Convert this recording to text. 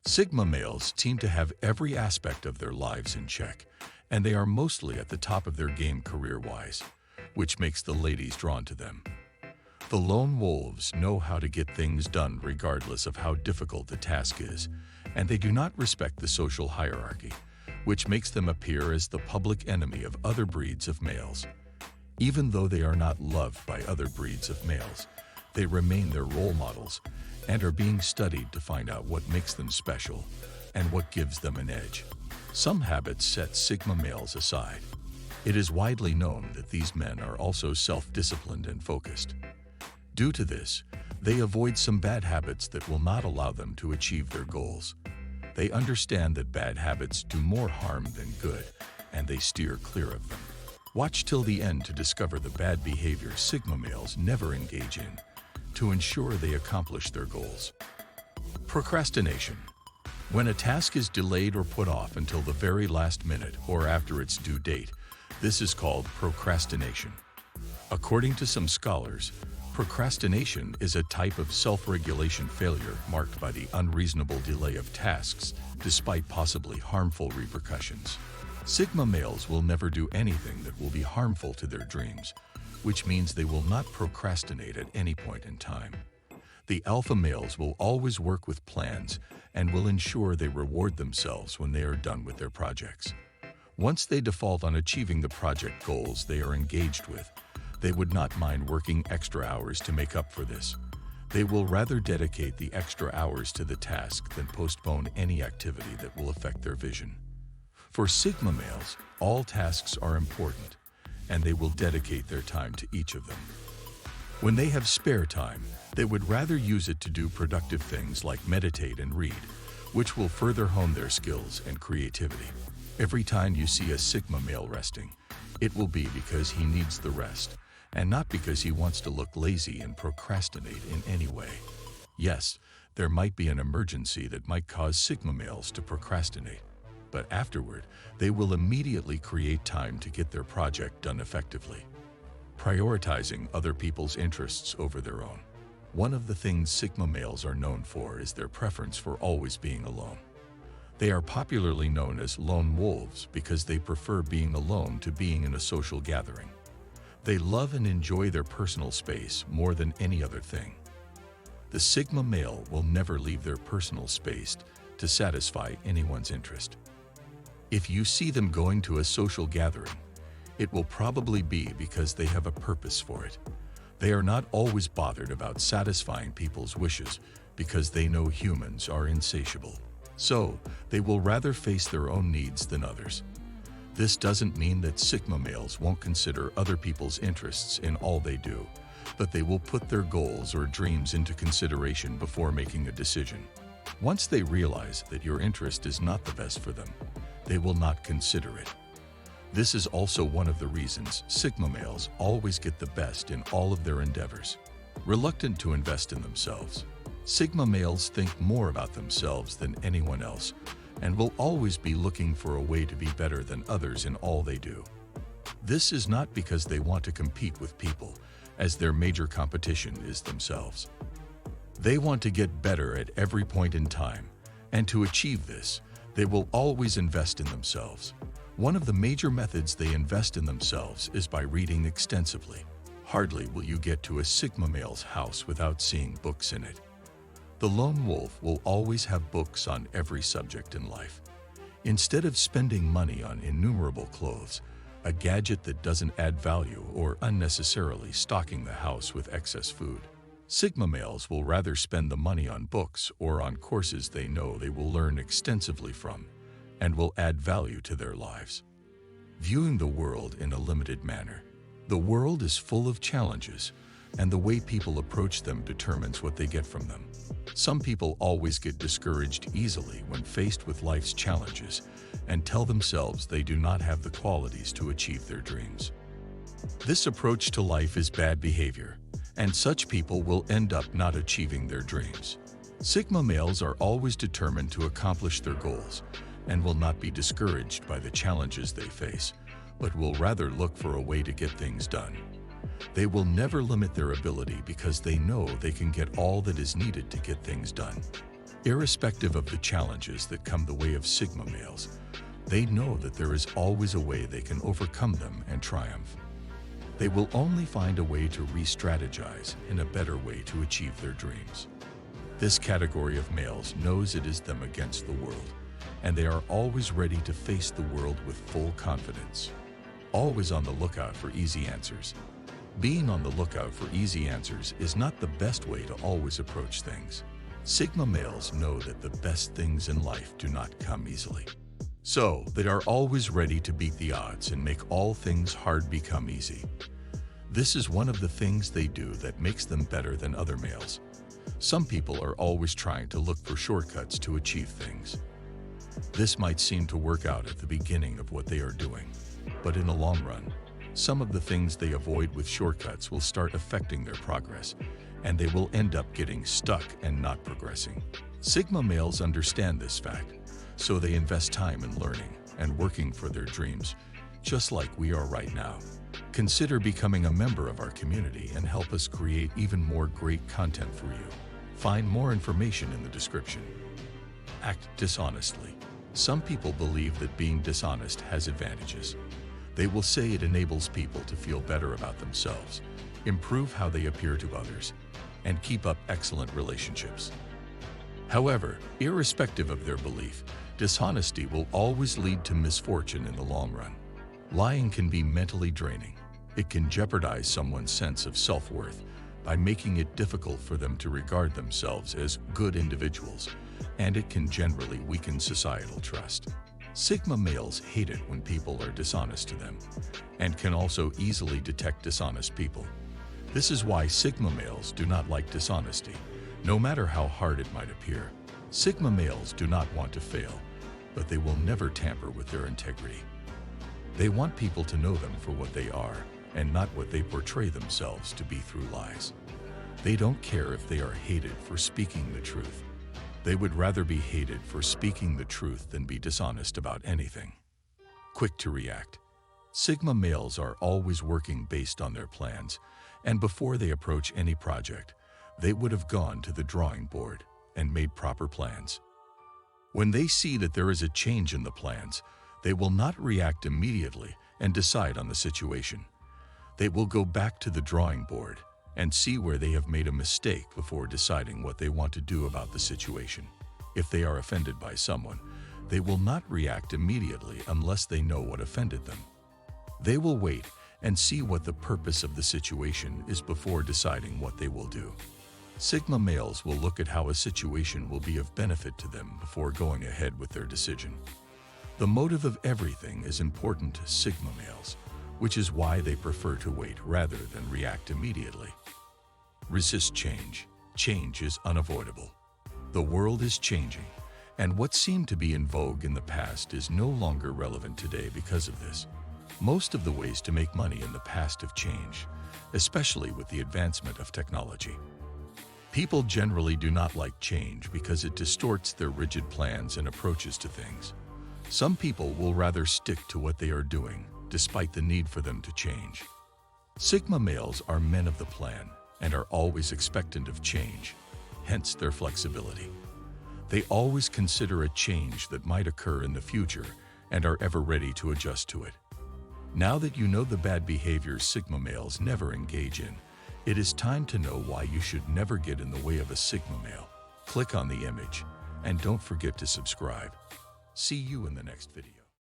Sigma males seem to have every aspect of their lives in check, and they are mostly at the top of their game career-wise, which makes the ladies drawn to them. The lone wolves know how to get things done regardless of how difficult the task is, and they do not respect the social hierarchy, which makes them appear as the public enemy of other breeds of males. Even though they are not loved by other breeds of males, they remain their role models and are being studied to find out what makes them special and what gives them an edge. Some habits set Sigma males aside. It is widely known that these men are also self-disciplined and focused. Due to this, they avoid some bad habits that will not allow them to achieve their goals. They understand that bad habits do more harm than good, and they steer clear of them. Watch till the end to discover the bad behaviors Sigma males never engage in, to ensure they accomplish their goals. Procrastination. When a task is delayed or put off until the very last minute or after its due date, this is called procrastination. According to some scholars, procrastination is a type of self-regulation failure marked by the unreasonable delay of tasks despite possibly harmful repercussions. Sigma males will never do anything that will be harmful to their dreams, which means they will not procrastinate at any point in time. The alpha males will always work with plans and will ensure they reward themselves when they are done with their projects. Once they default on achieving the project goals they are engaged with, they would not mind working extra hours to make up for this. They will rather dedicate the extra hours to the task than postpone any activity that will affect their vision. For Sigma males, all tasks are important, and they will dedicate their time to each of them. When they have spare time, they would rather use it to do productive things like meditate and read, which will further hone their skills and creativity. Every time you see a Sigma male resting, it will be because he needs the rest, and not because he wants to look lazy and procrastinate in any way. Yes, there might be an emergency that might cause Sigma males to procrastinate, but afterward, they will immediately create time to get their project done effectively, prioritizing other people's interests over their own. One of the things Sigma males are known for is their preference for always being alone. They are popularly known as lone wolves because they prefer being alone to being in a social gathering. They love and enjoy their personal space more than any other thing. The Sigma male will never leave their personal space to satisfy anyone's interest. If you see them going to a social gathering, it will probably be because they have a purpose for it. They are not always bothered about satisfying people's wishes because they know humans are insatiable. So, they will rather face their own needs than others. This doesn't mean that Sigma males won't consider other people's interests in all they do, but they will put their goals or dreams into consideration before making a decision. Once they realize that your interest is not the best for them, they will not consider it. This is also one of the reasons Sigma males always get the best in all of their endeavors. Reluctant to invest in themselves, Sigma males think more about themselves than anyone else and will always be looking for a way to be better than others in all they do. This is not because they want to compete with people, as their major competition is themselves. They want to get better at every point in time, and to achieve this, they will always invest in themselves. One of the major methods they invest in themselves is by reading extensively. Hardly will you get to a Sigma male's house without seeing books in it. The lone wolf will always have books on every subject in life. Instead of spending money on innumerable clothes, a gadget that doesn't add value, or unnecessarily stocking the house with excess food, Sigma males will rather spend the money on books or on courses they know they will learn extensively from and will add value to their lives. Viewing the world in a limited manner. The world is full of challenges, and the way people approach them determines what they get from them. Some people always get discouraged easily when faced with life's challenges and tell themselves they do not have the qualities to achieve their dreams. This approach to life is bad behavior, and such people will end up not achieving their dreams. Sigma males are always determined to accomplish their goals and will not be discouraged by the challenges they face, but will rather look for a way to get things done. They will never limit their ability because they know they can get all that is needed to get things done. Irrespective of the challenges that come the way of Sigma males, they know that there is always a way they can overcome them and triumph. They will only find a way to re-strategize and a better way to achieve their dreams. This category of males knows it is them against the world, and they are always ready to face the world with full confidence. Always on the lookout for easy answers. Being on the lookout for easy answers is not the best way to always approach things. Sigma males know that the best things in life do not come easily. So, they are always ready to beat the odds and make all things hard become easy. This is one of the things they do that makes them better than other males. Some people are always trying to look for shortcuts to achieve things. This might seem to work out at the beginning of what they are doing, but in the long run, some of the things they avoid with shortcuts will start affecting their progress, and they will end up getting stuck and not progressing. Sigma males understand this fact, so they invest time in learning and working for their dreams, just like we are right now. Consider becoming a member of our community and help us create even more great content for you. Find more information in the description. Act dishonestly. Some people believe that being dishonest has advantages. They will say it enables people to feel better about themselves, improve how they appear to others, and keep up excellent relationships. However, irrespective of their belief, dishonesty will always lead to misfortune in the long run. Lying can be mentally draining. It can jeopardize someone's sense of self-worth by making it difficult for them to regard themselves as good individuals, and it can generally weaken societal trust. Sigma males hate it when people are dishonest to them, and can also easily detect dishonest people. This is why Sigma males do not like dishonesty, no matter how hard it might appear. Sigma males do not want to fail, but they will never tamper with their integrity. They want people to know them for what they are, and not what they portray themselves to be through lies. They don't care if they are hated for speaking the truth. They would rather be hated for speaking the truth than be dishonest about anything. Quick to react. Sigma males are always working based on their plans, and before they approach any project, they would have gone to the drawing board and made proper plans. When they see that there is a change in the plans, they will not react immediately and decide on the situation. They will go back to the drawing board and see where they have made a mistake before deciding what they want to do about the situation. If they are offended by someone, they will not react immediately unless they know what offended them. They will wait and see what the purpose of the situation is before deciding what they will do. Sigma males will look at how a situation will be of benefit to them before going ahead with their decision. The motive of everything is important to Sigma males, which is why they prefer to wait rather than react immediately. Resist change. Change is unavoidable. The world is changing, and what seemed to be in vogue in the past is no longer relevant today because of this. Most of the ways to make money in the past have changed, especially with the advancement of technology. People generally do not like change because it distorts their rigid plans and approaches to things. Some people will rather stick to what they are doing, despite the need for them to change. Sigma males are men of the plan and are always expectant of change, hence their flexibility. They always consider a change that might occur in the future and are ever ready to adjust to it. Now that you know the bad behaviors Sigma males never engage in, it is time to know why you should never get in the way of a Sigma male. Click on the image and don't forget to subscribe. See you in the next video.